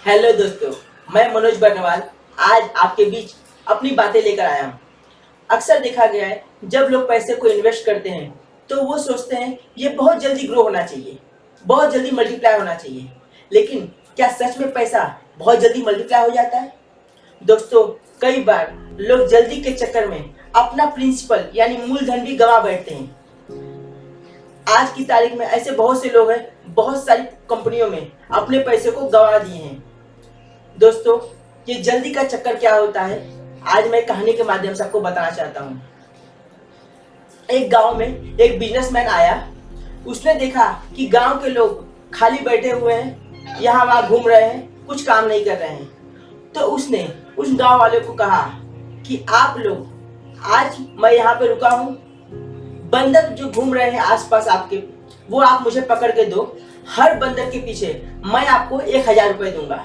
Hello दोस्तों, मैं मनोज बर्नवाल आज आपके बीच अपनी बातें लेकर आया हूँ। अक्सर देखा गया है जब लोग पैसे को इन्वेस्ट करते हैं तो वो सोचते हैं ये बहुत जल्दी ग्रो होना चाहिए, बहुत जल्दी मल्टीप्लाई होना चाहिए। लेकिन क्या सच में पैसा बहुत जल्दी मल्टीप्लाई हो जाता है? दोस्तों, कई बार लोग जल्दी के चक्कर में अपना प्रिंसिपल यानी मूलधन भी गंवा बैठते हैं। आज की तारीख में ऐसे बहुत से लोग हैं, बहुत सारी कंपनियों में अपने पैसे को गंवा दिए हैं। दोस्तों, ये जल्दी का चक्कर क्या होता है आज मैं कहानी के माध्यम से आपको बताना चाहता हूँ। एक गांव में एक बिजनेसमैन आया। उसने देखा कि गांव के लोग खाली बैठे हुए हैं, यहाँ वहाँ घूम रहे हैं, कुछ काम नहीं कर रहे हैं। तो उसने उस गांव वाले को कहा कि आप लोग, आज मैं यहाँ पे रुका हूँ, बंदर जो घूम रहे हैं आसपास आपके, वो आप मुझे पकड़ के दो। हर बंदर के पीछे मैं आपको 1000 रुपए दूंगा।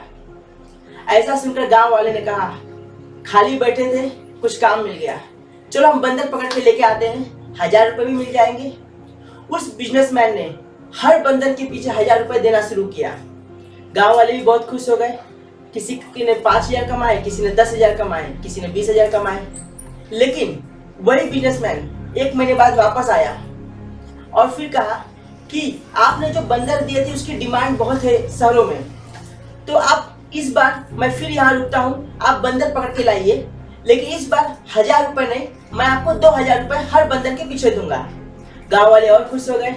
ऐसा सुनकर गांव वाले ने कहा, खाली बैठे थे, कुछ काम मिल गया, चलो हम बंदर पकड़ के लेके आते हैं, 1000 रुपए भी मिल जाएंगे। उस बिजनेसमैन ने हर बंदर के पीछे 1000 रुपए देना शुरू किया। गांव वाले भी बहुत खुश हो गए। किसी ने 5000 कमाए, किसी ने 10,000 कमाए, किसी ने 20,000 कमाए। लेकिन वही बिजनेसमैन 1 महीने बाद वापस आया और फिर कहा कि आपने जो बंदर दिए थे उसकी डिमांड बहुत है शहरों में, तो आप इस बार मैं फिर यहाँ रुकता हूँ, आप बंदर पकड़ के लाइए, लेकिन इस बार 1000 रुपए नहीं, मैं आपको 2000 रुपए हर बंदर के पीछे दूंगा। गांव वाले और खुश हो गए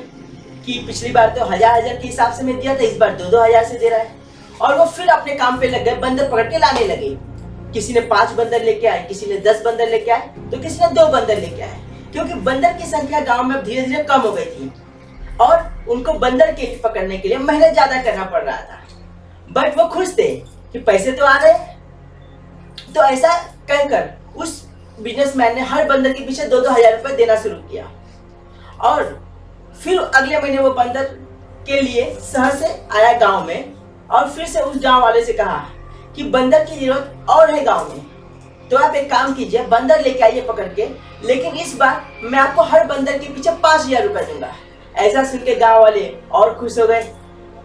कि पिछली बार तो 1000 के हिसाब से मैं दिया था, इस बार 2,000 से दे रहा है। और वो फिर अपने काम पे लग गए, बंदर पकड़ के लाने लगे। किसी ने 5 बंदर लेके आए, किसी ने 10 बंदर लेके आए, तो किसी ने 2 बंदर लेके आए, क्योंकि बंदर की संख्या गांव में धीरे धीरे कम हो गई थी और उनको बंदर के पकड़ने के लिए मेहनत ज्यादा करना पड़ रहा था। बट वो खुश थे कि पैसे तो आ रहे हैं। तो ऐसा कहकर उस बिजनेसमैन ने हर बंदर के पीछे 2,000 रुपए देना शुरू किया। और फिर अगले महीने वो बंदर के लिए शहर से आया गांव में और फिर से उस गांव वाले से कहा कि बंदर की जरूरत और है गांव में, तो आप एक काम कीजिए, बंदर लेके आइए पकड़ के, लेकिन इस बार मैं आपको हर बंदर के पीछे 5,000 रुपए दूंगा। ऐसा सुन के गाँव वाले और खुश हो गए,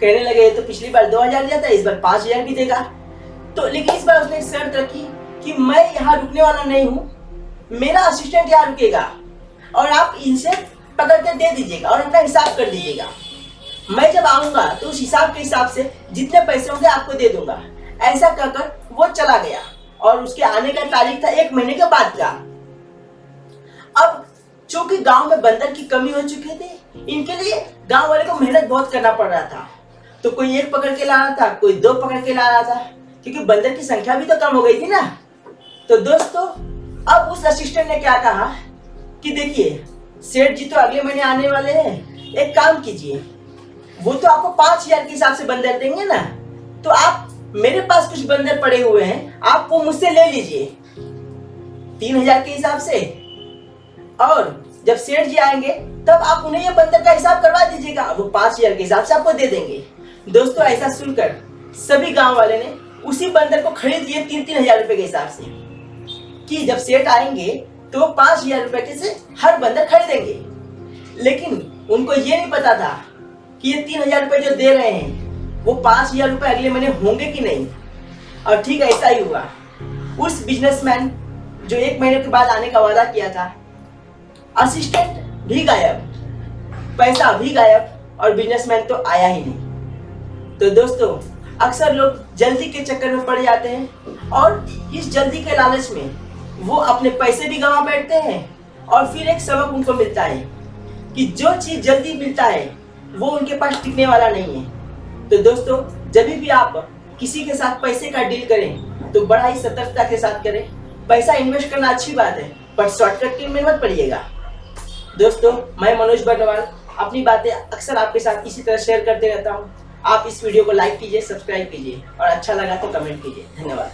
कहने लगे तो पिछली बार 2,000 दिया था, इस बार 5,000 भी देगा। तो लेकिन इस बार उसने एक शर्त रखी कि मैं यहाँ रुकने वाला नहीं हूँ, मेरा असिस्टेंट यहाँ रुकेगा और आप इनसे पकड़ के दे दीजिएगा और अपना हिसाब कर दीजिएगा। मैं जब आऊंगा तो उस हिसाब के हिसाब से जितने पैसे होंगे आपको दे दूंगा। ऐसा कहकर वो चला गया और उसके आने का तारीख था 1 महीने के बाद का। अब चूंकि गांव में बंदर की कमी हो चुकी थी, इनके लिए गांव वाले को मेहनत बहुत करना पड़ रहा था। तो कोई 1 पकड़ के ला रहा था, कोई 2 पकड़ के ला रहा था, क्योंकि बंदर की संख्या भी तो कम हो गई थी ना। तो दोस्तों, अब उस असिस्टेंट ने क्या कहा कि देखिए, सेठ जी तो अगले महीने आने वाले हैं, एक काम कीजिए, वो तो आपको 5,000 के हिसाब से बंदर देंगे ना, तो आप, मेरे पास कुछ बंदर पड़े हुए हैं, आप वो मुझसे ले लीजिए 3,000 के हिसाब से, और जब सेठ जी आएंगे तब आप उन्हें ये बंदर का हिसाब करवा दीजिएगा, वो 5,000 के हिसाब से आपको दे देंगे। दोस्तों, ऐसा सुनकर सभी गांव वाले ने उसी बंदर को खरीद लिए 3,000 रुपए के हिसाब से, कि जब सेठ आएंगे तो वो 5,000 रुपए के से हर बंदर खरीदेंगे। लेकिन उनको ये नहीं पता था कि ये 3,000 रुपए जो दे रहे हैं वो 5,000 रुपए अगले महीने होंगे कि नहीं। और ठीक ऐसा ही हुआ। उस बिजनेसमैन जो 1 महीने के बाद आने का वादा किया था, असिस्टेंट भी गायब, पैसा भी गायब और बिजनेसमैन तो आया ही नहीं। तो दोस्तों, अक्सर लोग जल्दी के चक्कर में पड़ जाते हैं और इस जल्दी के लालच में वो अपने पैसे भी गंवा बैठते हैं और फिर एक सबक उनको मिलता है कि जो चीज जल्दी मिलता है वो उनके पास टिकने वाला नहीं है। तो दोस्तों, जब भी आप किसी के साथ पैसे का डील करें तो बड़ा ही सतर्कता के साथ करें। पैसा इन्वेस्ट करना अच्छी बात है, पर शॉर्टकट के में मत पड़िएगा। दोस्तों, मैं मनोज बर्नवाल अपनी बातें अक्सर आपके साथ इसी तरह शेयर करते रहता हूँ। आप इस वीडियो को लाइक कीजिए, सब्सक्राइब कीजिए और अच्छा लगा तो कमेंट कीजिए। धन्यवाद।